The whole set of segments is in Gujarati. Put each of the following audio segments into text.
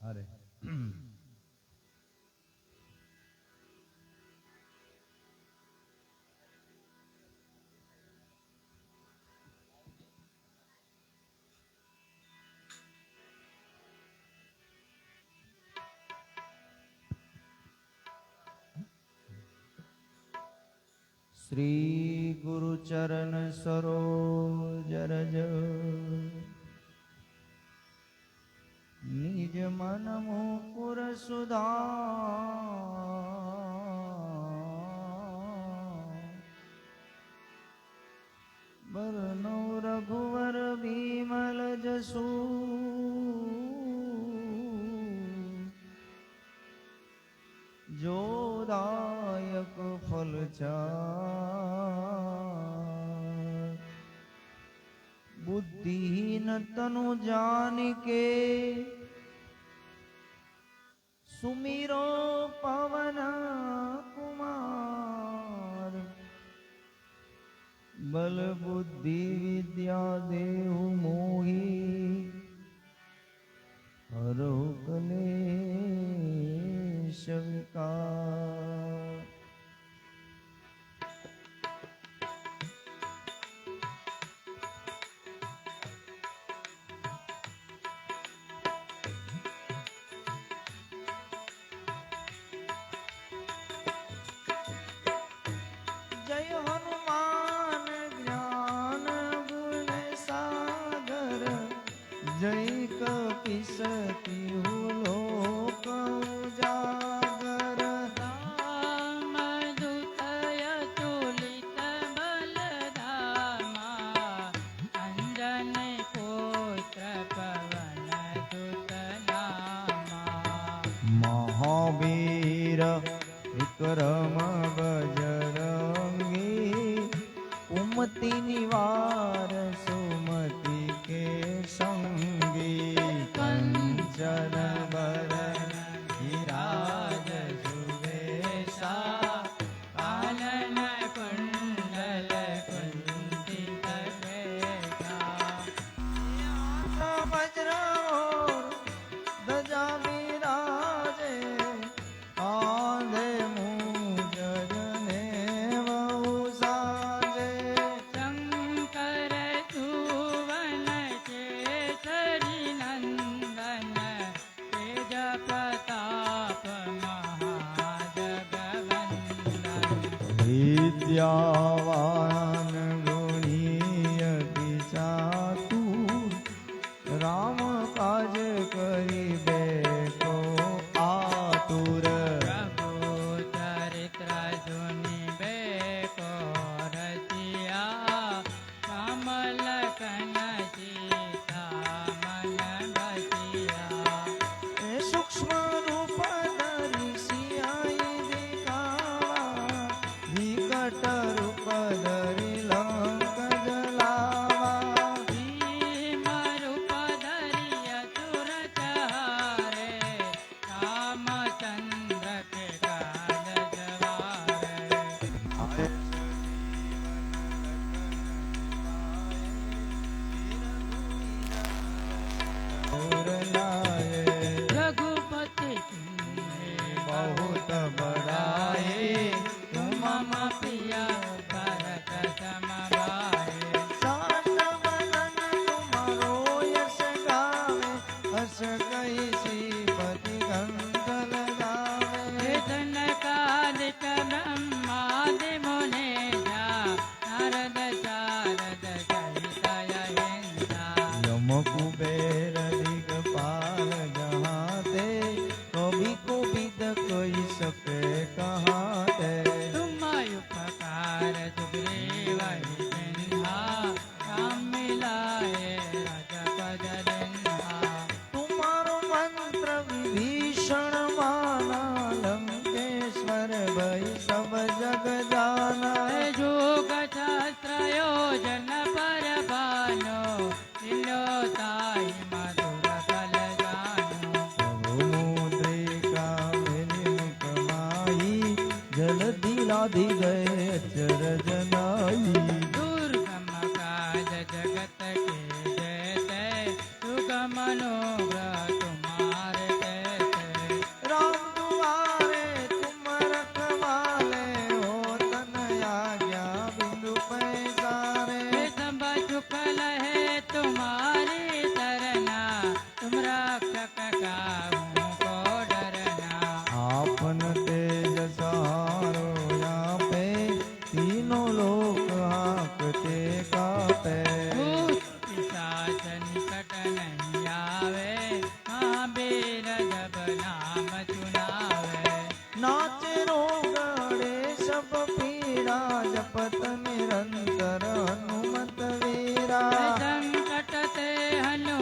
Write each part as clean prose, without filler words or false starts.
અરે श्री गुरु चरण सरोज रज निज मन मुकुर सुधा बरनो रघुवर विमल जसु जो दायक फल बुद्धिहीन तनु जानिके सुमिरो पवन कुमार बल बुद्धि विद्या देहु मोहि हरो क्लेश विकार। जय हनुमान ज्ञान गुण सागर जय कपीस तिहु लोक उजागर। रामदूत अतुलित बल धामा अंजन पुत्र पवन सुत नामा। महावीर विक्रम बजरंगी कुमति निवार सुमति के संगी। कंचन बरन विराज सुवेशा कानन कुंडल कुंचित केशा। वज्र और ध्वजा विराजे आंधे मूंज जनेऊ साजे। शंकर सुवन केसरी नंदन तेज प्रताप महाजगवंदन। विद्यावान गुणीयति चातुर राम काज करिबे को आतुर। प्रभु चरित्र सुनिबे को रसिया राम लखन सीता मन बसिया। सूक्ष्म रूप धरि सियाई दिखावा विकट रूप धरि लंक जलावा। भीम रूप धरि असुर संहारे रामचंद्र के काज सवारे। और लाए रघुपति कीन्हे बहुत बड़ाई तुम मम प्रिय भरत सम भाई। सात बदन तुम्हारो यश गावे हस कहि श्रीपति कंठ लगावे। सनकादिक ब्रह्मादि मुनीसा नारद शारद सहित अहिंसा। यम कुबेर दिगपाल जहाँ ते कवि कोविद कोई सके कहाँ ते। तुम उपकार सुग्रीव ही सिन्हा राम मिलाए राजपद दिन्हा। तुम्हारो मंत्र विभीषण माना लंकेश्वर भई सब जग जाना। जोग शास्त्र योजन पर भानो तिलो ताहि मधुर फल जानो। प्रभु मुद्रिका मेरे मुख माही जल्दी लाधी गए अचरज नाई। दुर्गम काज जगत के जेते सुगम मनोग्रह तुम्हारे ते।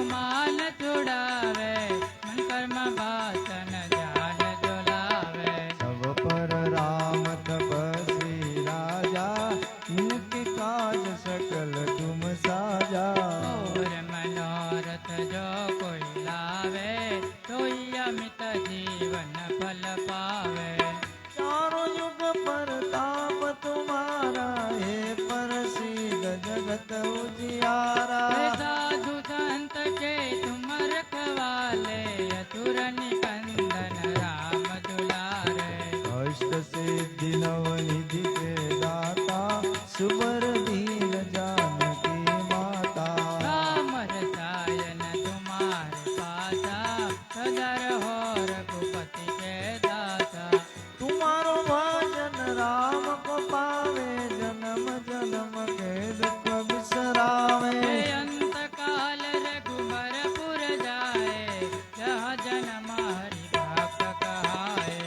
હનુમાન છોડાવે મન કર્મ વાસન ધ્યાન જોલાવે सब पर राम तपस्वी राजा इनके काज सकल तुम साजा और मनोरथ जो कोई लावे तोई अमित जीवन फल पावे चारों युग पर ताप तुम्हारा हे प्रसिद्ध जगत हे उजियारा साधु संत के तुम रखवाले असुर निकंदन राम दुलारे अष्ट सिद्धि नव निधि के दाता सुबर दीन जानकी माता राम रसायन तुम्हारे पासा सदर हो रघुपति के दाता तुम्हारो भजन राम को पावे जन्म जन्म के दुख बिसरावे हे अंत काल रघुबरपुर जाए जहाँ जन्म हरि भक्त कहाए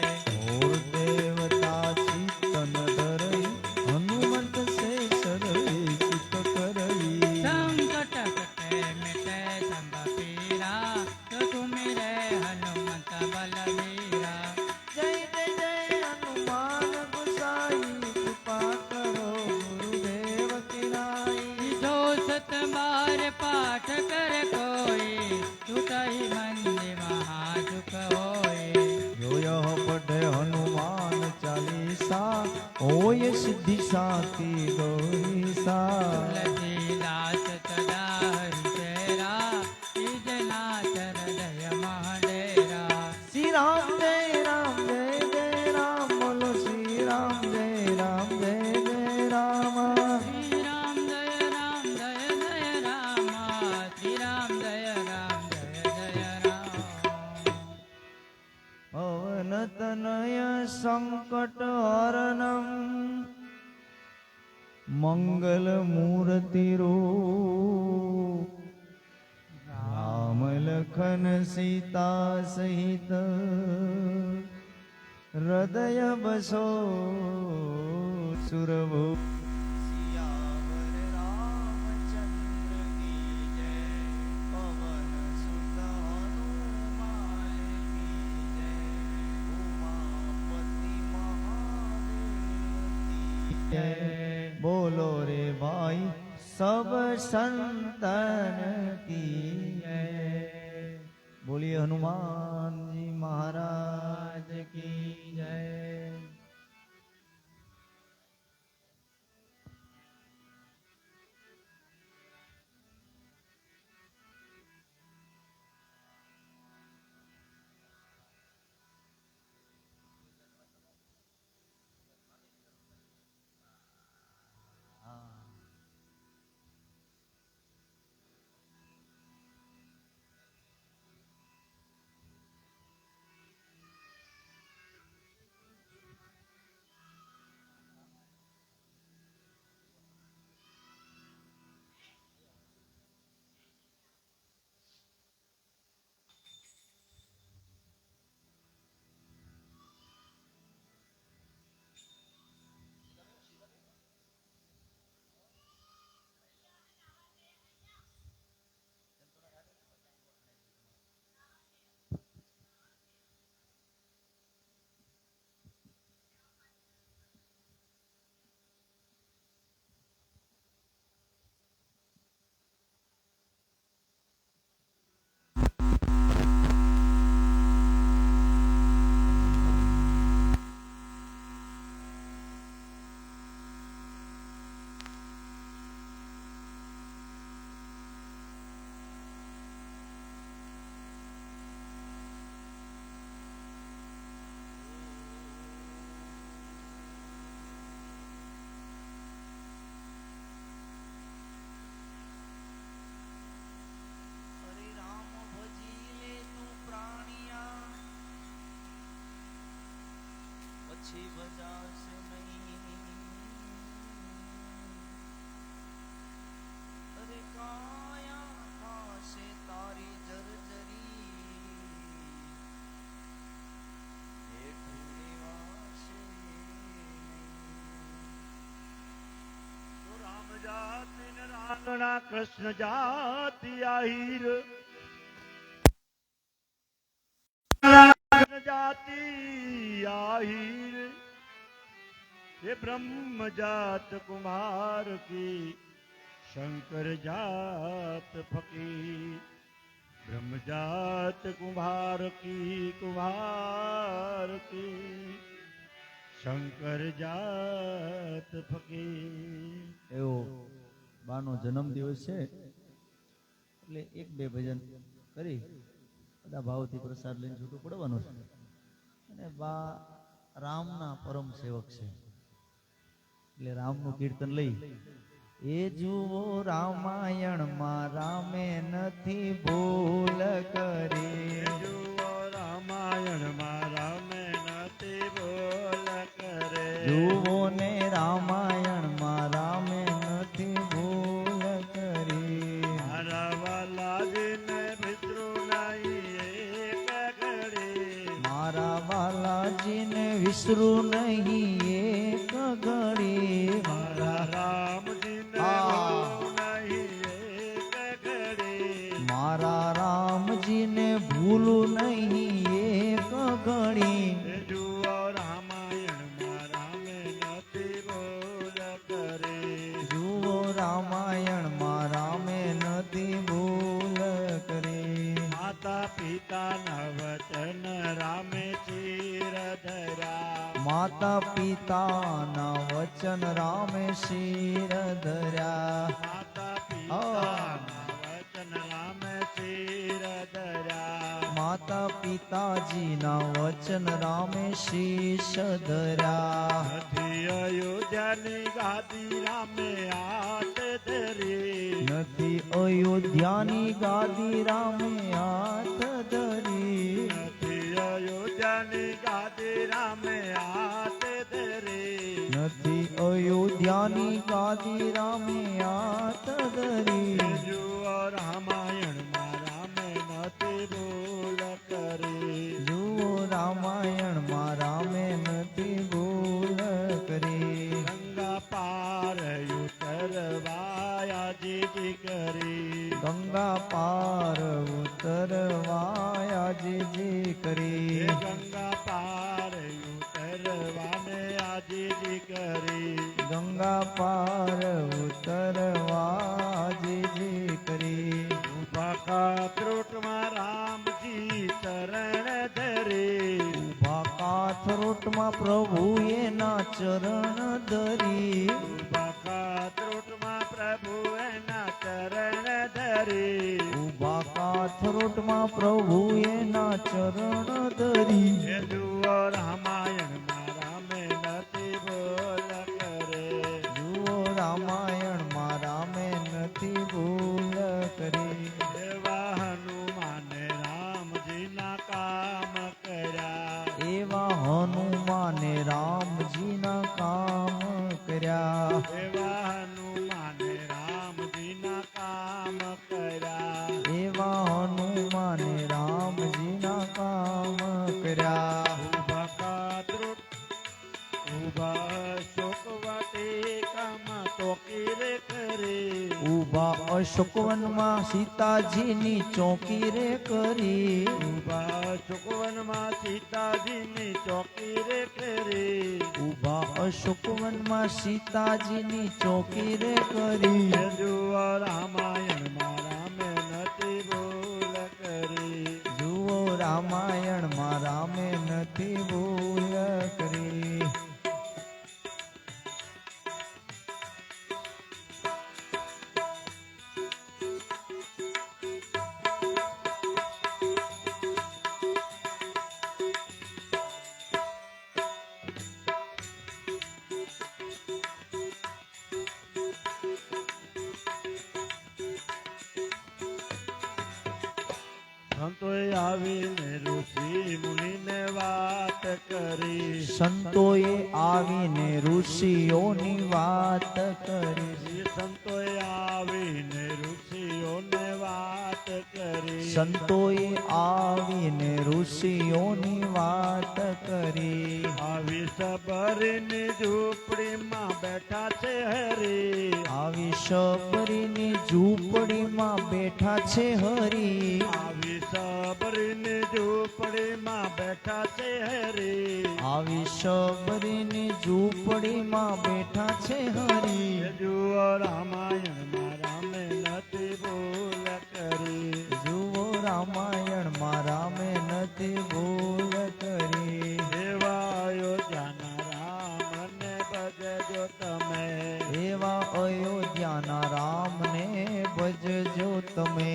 और देवता चितन धरई हनुमंत से सरई सुत करई संकट कटे मिटे संभ पीरा तो तुम्हें हनुमत बलवीरा जय जय जय हनुमान गोसाई कृपा करो गुरुदेव की नाई जो सत बार पाठ कर कोई टूटहि मंदि महासुख होय जो यह पढ़े हनुमान चालीसा होय सिद्धि साखी गौरीसा तुलसीदास सदा हरि तेरा ईजनाथ हृदय महाडेरा श्री राम जय राम जय जय राम बोलो श्री राम जय राम जय जय राम श्री राम जय जय राम श्री राम जय जय राम पवन तनय संकट हरणम मंगल मूर्ति राम लखन सीता सहित हृदय बसो सुरभु सियावर रामचंद्र की जय पवन सुत हनुमान की जय उमापति महादेव की जय बोलो रे भाई सब संतन की जय बोलिए हनुमान जी महाराज की जय પછી બજાશે નહીં અરે કાયા પાસે તારી જર્જરી હેઠું નિવાસે નહીં. તો રામ જાતિ ને રાંગણા કૃષ્ણ જાતિ આહીર जाति आहिर ये ब्रह्म जात कुमार की शंकर जात फकीर ब्रह्म जात कुमार की શંકર જાત ફકીર. એવો બાનો જન્મ દિવસ છે એટલે એક બે ભજન કરી બધા ભાવથી પ્રસાદ લઈને છૂટું પડવાનું છે. અને બા રામના પરમ સેવક છે એટલે રામનું કીર્તન લઈ એ જુઓ રામાયણમાં રામે નથી ભૂલ કરી. જુઓ રામાયણમાં રામે નથી ભૂલ કરે. જુઓ ને રામાયણમાં રામે નથી ભૂલ કરી. મારા વાલાજીને વિસરું નહીં એક ઘડી. મારા બાલાજીને વિસરું નહીં એક ઘડી. મારા રામજીને ભૂલું નહીં એક ઘડી. મારા રામજીને ભૂલું નહીં એક ઘડી. જુઓ રામાયણમાં રામે નથી ભૂલ કરે. જુઓ રામાયણમાં રામે નથી ભૂલ કરી. માતા પિતાના વચન રામે ચીર ધર્યા. માતા પિતાના વચન રામે શિર ધર્યા. માતા પિતાના વચન રામે ચીર ધર્યા. માતા પિતાજીના વચન રામે શીશ ધર્યા. નથી અયોધ્યાની ગાદી રામે હાથ ધરી. નથી અયોધ્યાની ગાદી રામે હાથ ધરી. નથી અયોધ્યાની ગાદી રામે હાથ ધરી. નથી અયોધ્યાની ગાદી રામે હાથ ધરી. જુઓ રામાયણમાં રામે નથી ભૂલ કરી. જુઓ રામાયણમાં રામે નથી ભૂલ કરી. ગંગા પાર ઉતરવાયા જીજી કરી. ગંગા પાર ઉતરવાયા જીજી કરી. ગંગા પાર ઉતરવાને આજીજી કરી. ગંગા પાર ઉતરવા જીજી કરી. ઉભા કાત્રોટમાં રામજી ચરણ ધરી. ઉભા કાથરોટમાં પ્રભુએ ના ચરણ ધરી. ઉભા કાત્રોટમાં પ્રભુ એના ચરણ ધરી. ઉભા કાથરોટમાં પ્રભુએ ના ચરણ ધરી. એ જુઓ રામાયણમાં રામે નથી ભૂલ કરે. જુઓ રામાયણમાં રામે નથી ભૂલ કરી. એવા હનુમાને રામજીના કામ કર્યા. એવા હનુમાને રામજીના કામ કર્યા. એવા હનુમાને રામજીના કામ કર્યા. એવા હનુમાને રામજીના કામ કર્યા. ઉભા કાત્રોટ ઉભા શોક વાટિકામાં ચોકી રે કરી. ઉભા અશોકવનમાં સીતાજીની ચોકી રે કરી. ઉભા શોકવનમાં સીતાજીની ચોકી રે કરી. ઉભા અશોકવનમાં સીતાજીની ચોકી રે કરી. એ જુઓ રામાયણમાં રામે નથી ભૂલ કરી. જુઓ રામાયણમાં રામે નથી ભૂલ કરી. સંતોએ આવીને ઋષિ મુનિને વાત કરી. સંતોએ આવીને ઋષિઓની વાત કરી. સંતોએ આવીને ઋષિઓને વાત કરી. સંતોએ આવીને ઋષિઓની વાત કરી. આવી સબરીની ઝૂંપડીમાં બેઠા છે હરી. આવી શબરીની ઝૂંપડીમાં બેઠા છે હરી. આવી સબરીની ઝૂંપડીમાં ઝૂંપડીમાં બેઠા છે હરી આવી શબરીની ઝૂંપડીમાં બેઠા છે હરી એ જુઓ રામાયણમાં રામે નથી ભૂલ કરી જુઓ રામાયણમાં રામે નથી ભૂલ કરી એવા અયોધ્યાના રામને ભજજો તમે એવા અયોધ્યાના રામને ભજજો તમે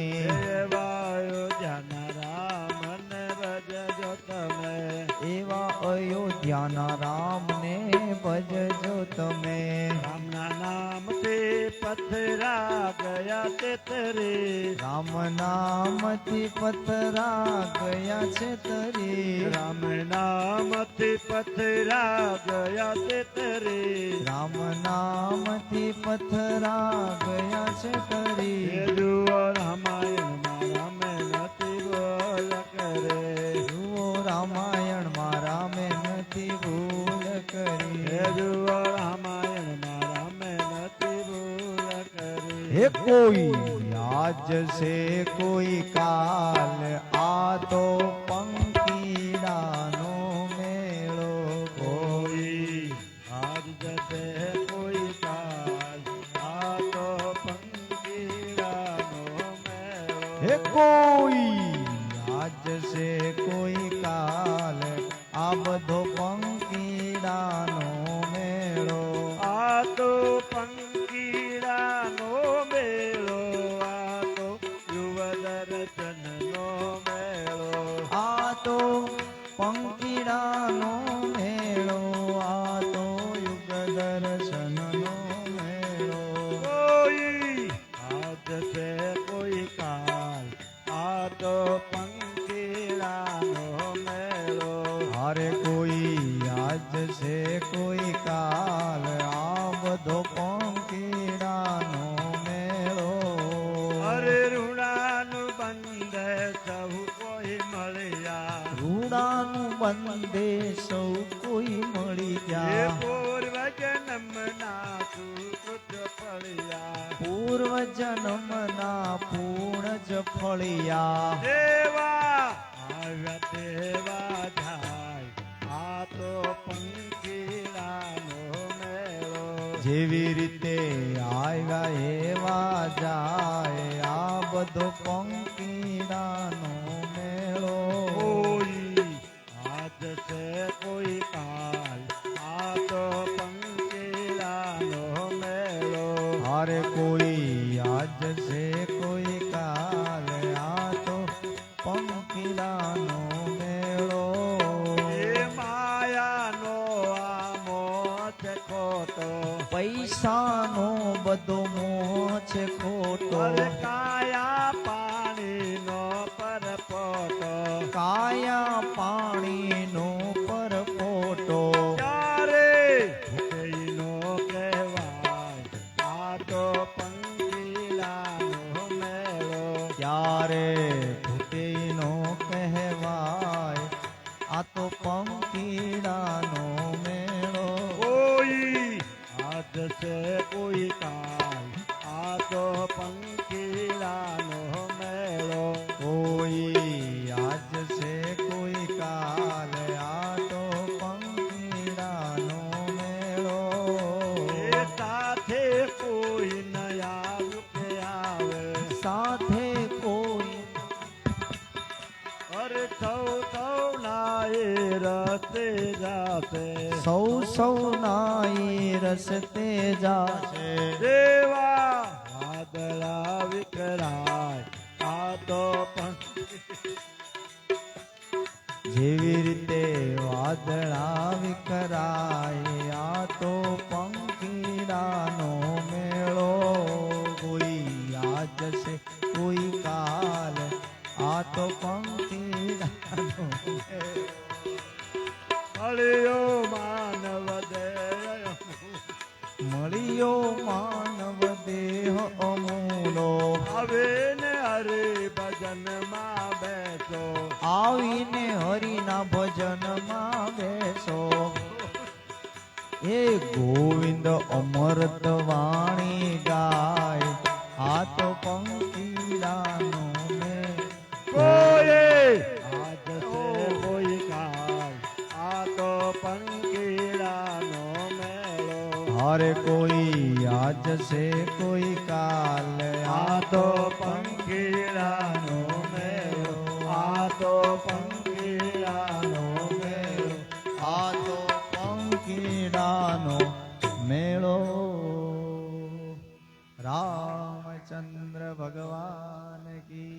એવા અયોધ્યાના રામને ભજજો તમે એવા અયોધ્યાના રામને ભજજો તમે રામના નામથી પથરા ગયા તેતરે રામ નામથી પથરા ગયા છે તરી રામ નામથી પથરા ગયા તેતરે રામ નામથી પથરા ગયા છે તરી એ જુઓ રામાયણમાં રામે નથી બોલ કરે જુઓ રામાયણમાં રામે નથી ભૂલ કરી એ જુઓ રામાયણમાં રામે નથી ભૂલ કરી હે કોઈ આજ છે કોઈ કાલ આ તો પંખીડાનો મેળો કોઈ આજ જશે કોઈ કાલ આ તો પંખીડાનો મેળો હે કોઈ આજ છે કોઈ કાલ આ બધો પંખીડાનો મેળો આ તો પંખીડાનો મેળો આ તો યુવ દર્શનનો મેળો આ તો પંખીડાનો મેળો આ તો યુગ દર્શનનો મેળો કોઈ આજ છે કોઈ કાલ આ તો પંખીડાનો મેળો હારે કોઈ આજ છે કોઈ કાલ આ બધો પંખીડાનો મેળો અરે ઋણાનું બંધ સૌ કોઈ મળ્યા રૂડાનું બંધે સૌ કોઈ મળી એ ગયા પૂર્વ જન્મના સુકૃત ફળ્યા પૂર્વ જન્મના પૂર્ણ જ ફળિયા દેવા આવ્યા દેવા જાય આ તો પંખીડાનો મેળો જેવી રીતે આવ્યા એવા જાય આ બધો પંખીડાનો મેળો કોઈ આજ છે કોઈ કાલ આ તો પંખીડાનો મેળો હારે કોઈ આજ છે કોઈ કાલ આ તો પંખીડાનો મેળો એ માયાનો આ મોહ છે ખોટો પૈસાનો બધો મોહ છે ખોટો અરે કાયા પાણીનો પરપોટો કાયા પાણીનો પરપોટો ત્યારે ભૂતેઈનો કહેવાય આ તો પંખીડાનો મેળો ત્યારે ભૂતેનો કહેવાય આ તો પંખીડાનો મેળો કોઈ આજ છે કોઈ કાલ આ તો પંખીડાનો મેળો કોઈ આજ છે કોઈ કાલ આ તો પંખીડાનો મેળો એ સાથે કોઈ નયા રૂપે આવે સાથે કોઈ અરે સૌ નાએ રસ્તે જાશે સૌ સૌ નાઈ રસ્તે જાશે દેવા વાદળા વિકરાય આ તો જેવી રીતે વાદળા વિખરાય આ તો પંખીડાનો મેળો કોઈ આજ છે કોઈ કાલ આ તો પંખીડાનો મેળો. મળ્યો માનવ દેહ મળ્યો માનવ દેહ અમૂલો આવે ને હરે ભજનમાં બેસો આવીને હરિના ભજનમાં બેસો એ ગોવિંદ અમૃત વાણી ગાય આ તો પંખીડાનો મેળો. કોઈ આજ છે કોઈ જશે કોઈ કાલ આ તો પંખીડાનો મેળો, આ તો પંખીડાનો મેળો. આ તો પંખીડાનો મેળો. રામચંદ્ર ભગવાન કી.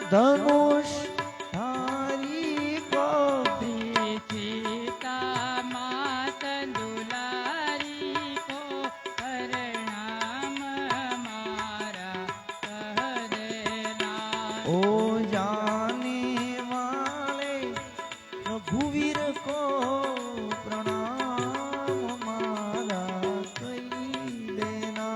धनुष धारी को सीता मात दुलारी को प्रणाम मारा कह देना। ओ जाने वाले रघुवीर को प्रणाम मारा कही देना।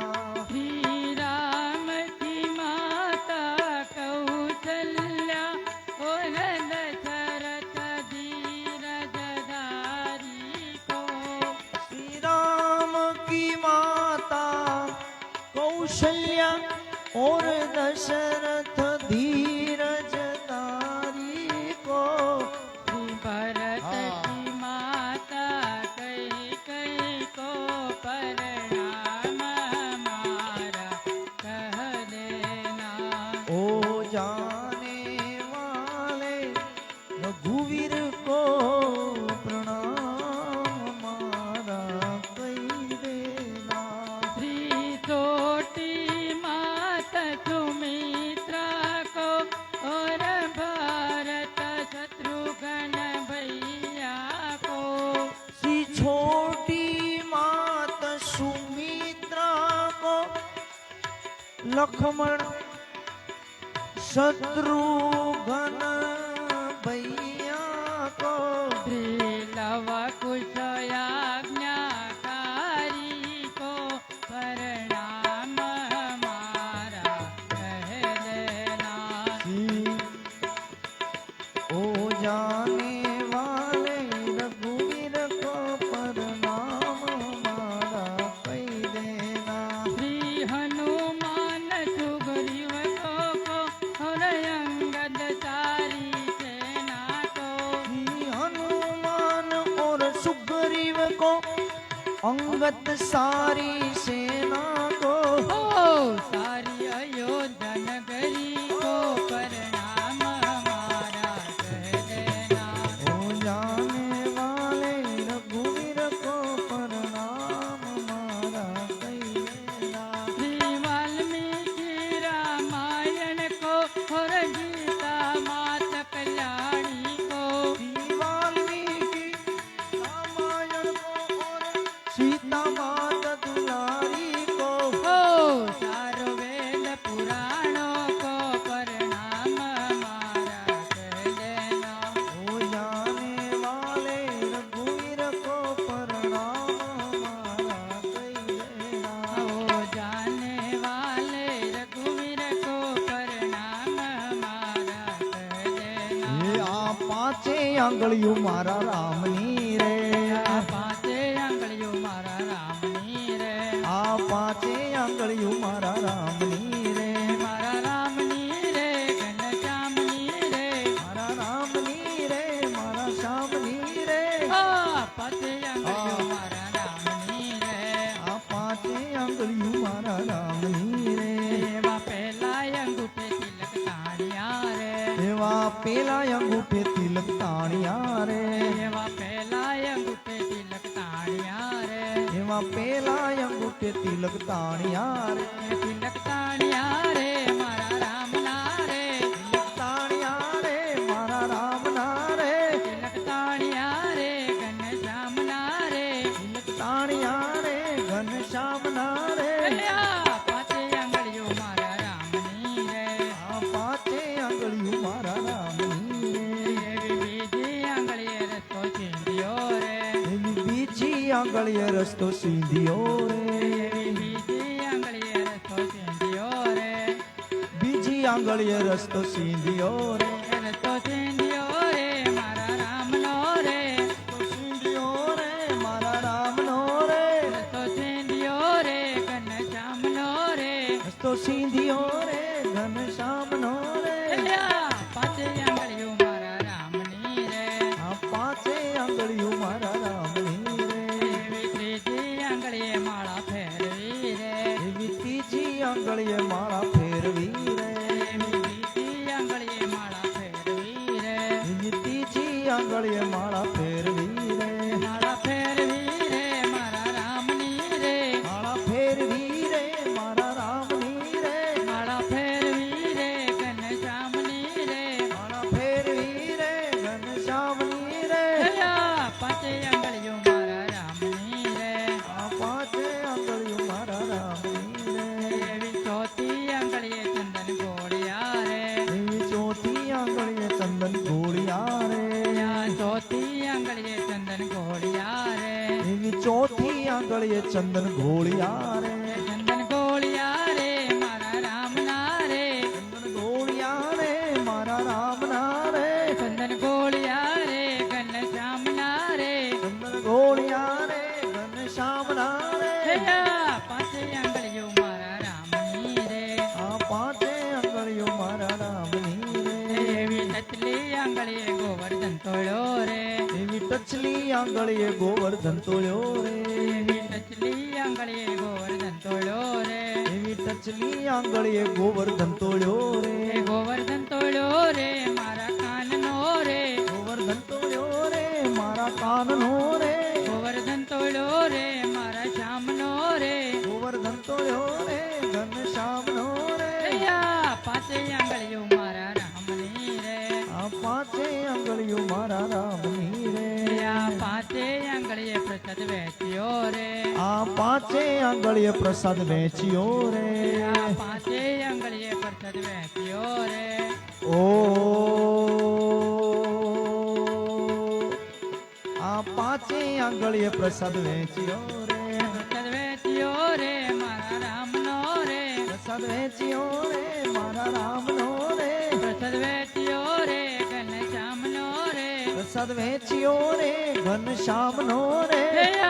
और दशरथ धीरज तारी को श्री भरत की माता कैकेयी को प्रणाम हमारा कह देना। ओ जाने वाले रघुवीर को प्रणाम हमारा कही देना। श्री छोटी माता सुमित्रा को और भरत शत्रुघ्न भैया को। श्री छोटी मात सुमित्रा को लक्ष्मण शत्रुघ्न भैया को। श्री लव कुश आज्ञाकारी को प्रणाम हमारा कह देना। ओ जाने वाले रघुवीर को प्रणाम हमारा कही देना। श्री हनुमान सुग्रीव को और अंगद सारी सेना को। श्री हनुमान और सुग्रीव को अंगद सारी सेना को। ओ सारी अयोध्या नगरी को प्रणाम हमारा कह देना। ओ जाने वाले रघुवीर को प्रणाम हमारा कही देना। श्री वाल्मीकि रामायण को और गीता मात कल्याणी को। श्री वाल्मीकि रामायण को और सीता माता दुलारी को। ओ सारो वेद पुराणों को प्रणाम हमारा कह देना। ओ जाने वाले रघुवीर को प्रणाम हमारा कही देना। ओ जाने वाले रघुवीर को प्रणाम हमारा कह देना। ये आ पांचे आंगळियों मारा रामनी रे। આ પાંચે આંગળીઓ મારા રામની રે। आ पांचे आंगळियों मारा रामनी रे। મારા રામની રે ઘનશ્યામની રે। मारा रामनी रे मारा श्यामनी रे। આ પાંચે આંગળીઓ મારા રામની રે। आ पांचे आंगळियों मारा रामनी रे। એવા પહેલા અંગૂઠે તિલક તાણ્યા રે। एवा पेला अंगूठे तिलक ताणिया रे। એવા પહેલા અંગૂઠે તિલક તાણ્યા રે। एवा पेला अंगूठे तिलक ताणिया रे। તિલક તાણ્યા રે મારા રામના રે। तिलक ताणिया रे मारा राम ना रे। તિલક તાણ્યા રે ઘનશ્યામના રે। तिलक ताणिया रे घनश्याम ना रे। આ પાંચે આંગળીઓ મારા રામની રે। आ पांचे आंगळियों मारा रामनी रे। એવી બીજી આંગળીએ રસ્તો ચીંધ્યો રે। एवी बीजी आंगळिये रस्तो सींधियो रे। એવી બીજી આંગળીએ રસ્તો ચીંધ્યો રે। बीजी आंगळिये रस्तो सींधियो रे। રસ્તો ચીંધ્યો રે મારા રામનો રે। रस्तो सींधियो रे मारा राम नो रे। રસ્તો ચીંધ્યો રે ઘનશ્યામનો રે। रस्तो सींधियो रे घनश्याम नो रे। આ પાંચે આંગળીઓ મારા રામની રે। आ पांचे आंगळियों मारा रामनी रे। એવી ત્રીજી આંગળીએ માળા ફેરવી રે। एवी तीजी आंगळिये माळा फेरवी रे। એવી બીજી આંગળીએ માળા ફેરવી રે। एवी तीजी आंगळिये माळा फेरवी रे। માળા ફેરવી રે મારા રામની રે। माळा फेरवी रे मारा रामनी रे। માળા ફેરવી રે ઘનશ્યામની રે। माळा फेरवी रे घनश्यामनी रे। આ પાંચે આંગળીઓ મારા રામની રે। आ पांचे आंगळियों मारा रामनी रे। એવી ચોથી આંગળીએ ચંદન ગોળિયા રે। एवी चौथी आंगळिये चंदन घोड़िया रे। આ ચોથી આંગળીએ ચંદન ગોળિયા રે। एवी चौथी आंगळिये चंदन घोड़िया रे। ચંદન ગોળિયા રે મારા રામના રે। चंदन घोड़िया रे मारा राम ना रे। ચંદન ગોળિયા રે ઘનશ્યામના રે। चंदन घोड़िया रे घनश्याम ना रे। આ પાંચે આંગળીઓ મારા રામની રે। आ આંગળીએ ગોવર્ધન તોળ્યો રે એવી ટચલી આંગળીએ ગોવર્ધન તોળ્યો રે એવી ટચલી આંગળીએ ગોવર્ધન તોળ્યો રે એવી ટચલી આંગળીએ ગોવર્ધન તોળ્યો રે એ ગોવર્ધન તોળ્યો રે મારા કાનનો રે ગોવર્ધન તોળ્યો રે મારા કાનનો રે ગોવર્ધન તોળ્યો રે મારા શ્યામનો રે ગોવર્ધન તોળ્યો રે ઘનશ્યામનો રે આ પાંચે આંગળીઓ મારા રામની રે આ પાંચે આંગળીઓ મારા રામની રે આ પાંચે આંગળીએ પ્રસાદ વેચ્યો રે આ પાંચે આંગળીએ પ્રસાદ વેચ્યો રે આ પાંચે આંગળીએ પ્રસાદ વેચ્યો રે ઓ આ પાંચે આંગળીએ પ્રસાદ વેચ્યો રે પ્રસાદ વેચ્યો રે મારા રામનો રે પ્રસાદ વેચ્યો રે મારા રામનો રે પ્રસાદ વેચ્યો રે ઘનશ્યામનો રે પ્રસાદ વેચ્યો રે ઘનશ્યામનો રે આ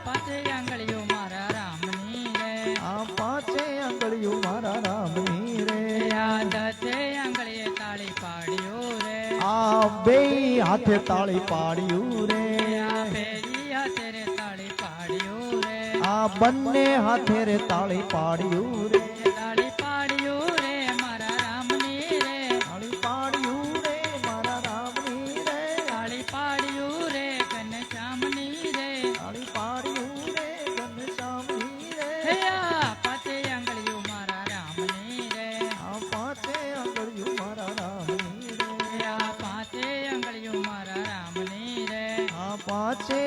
પાંચે આંગળીઓ મારા રામની રે આ પાંચે આંગળીઓ મારા રામની રે આ દસે આંગળીએ તાળી પાડ્યું રે આ બે હાથે તાળી પાડ્યું રે આ પેલી હાથે રે તાળી પાડ્યું રે આ બંને હાથે રે તાળી પાડ્યું રે તાળી પાડ્યું રે મારા રામની રે તાળી પાડ્યું રે મારા રામની રે તાળી પાડ્યું રે ઘનશ્યામની રે તાળી પાડ્યું રે ઘનશ્યામની રે હે આ પાંચે આંગળીઓ મારા રામની રે આ પાંચે આંગળીઓ મારા રામની રે આ પાંચે આંગળીઓ મારા રામની રે આ પાંચે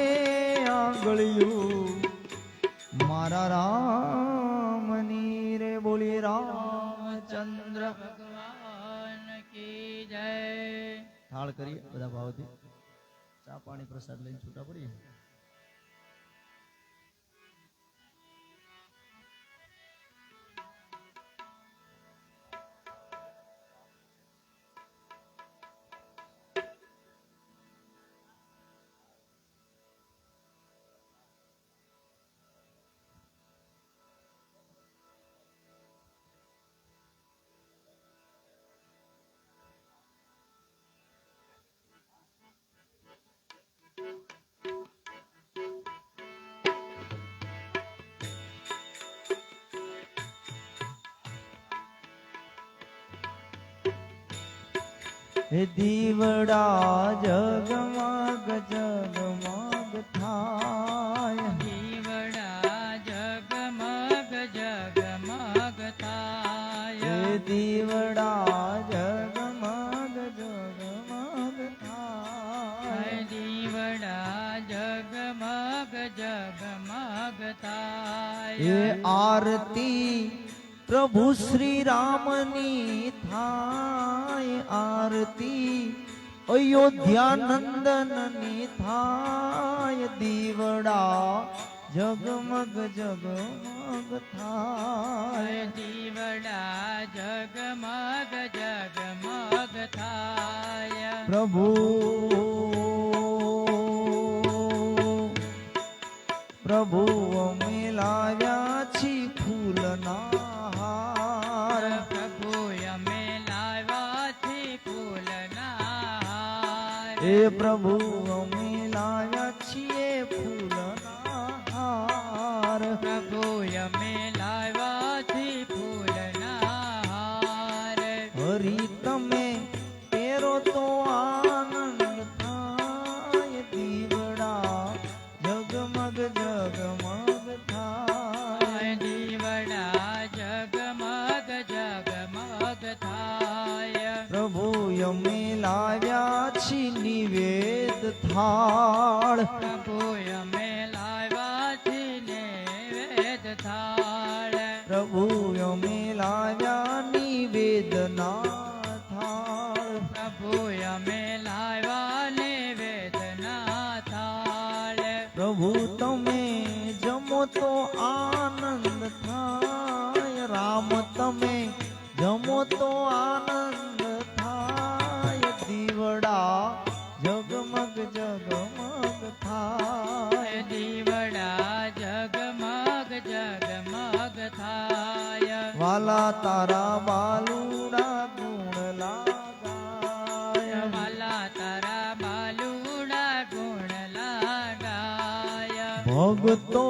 આંગળીઓ મારા રામની રે બોલી રામચંદ્ર ભગવાન કી જય થાળ કરીએ બધા ભાવથી ચા પાણી પ્રસાદ લઈને છૂટા પડીએ હે દીવડા જગમગ જગમગ થાય દીવડા જગમગ જગમગ થાય હે દીવડા જગમગ જગમગ થાય દીવડા જગમગ જગમગ હે થાય આરતી પ્રભુ શ્રી રામની થાય આરતી અયોધ્યાનંદનની થાય દીવડા જગમગ જગમગ થાય દીવડા જગમગ જગમગ થાય પ્રભુ પ્રભુ અમે લાવ્યા છી ફૂલના હાર પ્રભુ અમે લાવ્યા છીએ ફૂલના હાર એ પ્રભુ અમે લાવ્યા છીએ ફૂલના હાર પ્રભુ અમે લાવ્યા છીએ ફૂલના હાર હરી તમે પહેરો તો આનંદ થાય દીવડા જગમગ જગમગ થાય દીવડા જગમગ જગમગ થાય પ્રભુ અમે લાવ્યા છી નિવેદ થાળ પ્રભુ અમે લાવ્યા છીએ નૈવેદ થાળ પ્રભુ અમે લાવ્યા નિવેદના થાળ પ્રભુ અમે લાવ્યા નૈવેદના થાળ પ્રભુ તમે જમો તો આનંદ થાય રામ તમે જમો તો આનંદ થાય દીવડા જગમગ જગમગ થાય દીવડા જગમગ જગમગ થાય વાલા તારા બાલુડા ગુણ લાગાય વાલા ભગતો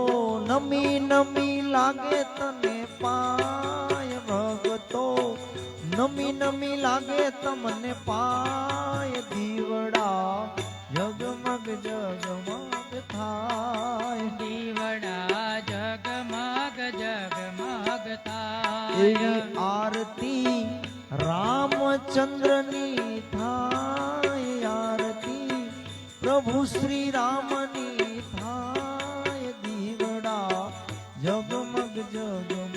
નમી નમી લાગે તને પાય ભગતો નમી નમી લાગે તમને પાય દીવડા જગમગ જગમગ થાય દીવડા જગમગ જગમગ થાય એવી આરતી રામચંદ્રની થાય આરતી પ્રભુ શ્રી રામની થાય દીવડા જગમગ જગમગ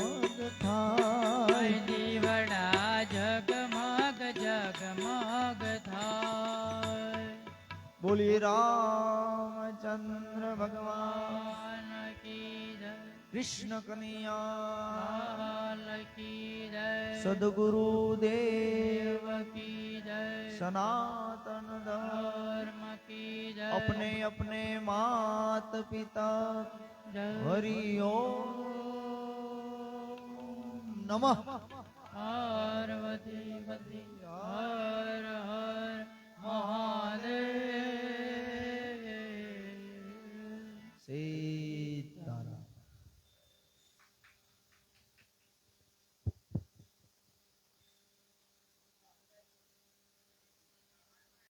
થાય દીવડા જગમગ જગમગ થાય બોલી રામચંદ્ર ભગવાન ભગવાન કી જય કૃષ્ણ કનૈયા લાલ કી જય સદગુરુ દેવ દેવ કી જય સનાતન ધર્મ ધર્મ કી જય अपने अपने मात पिता જય हरि नमः પાર્વતી પતિ હર હર મહાદેવ श्री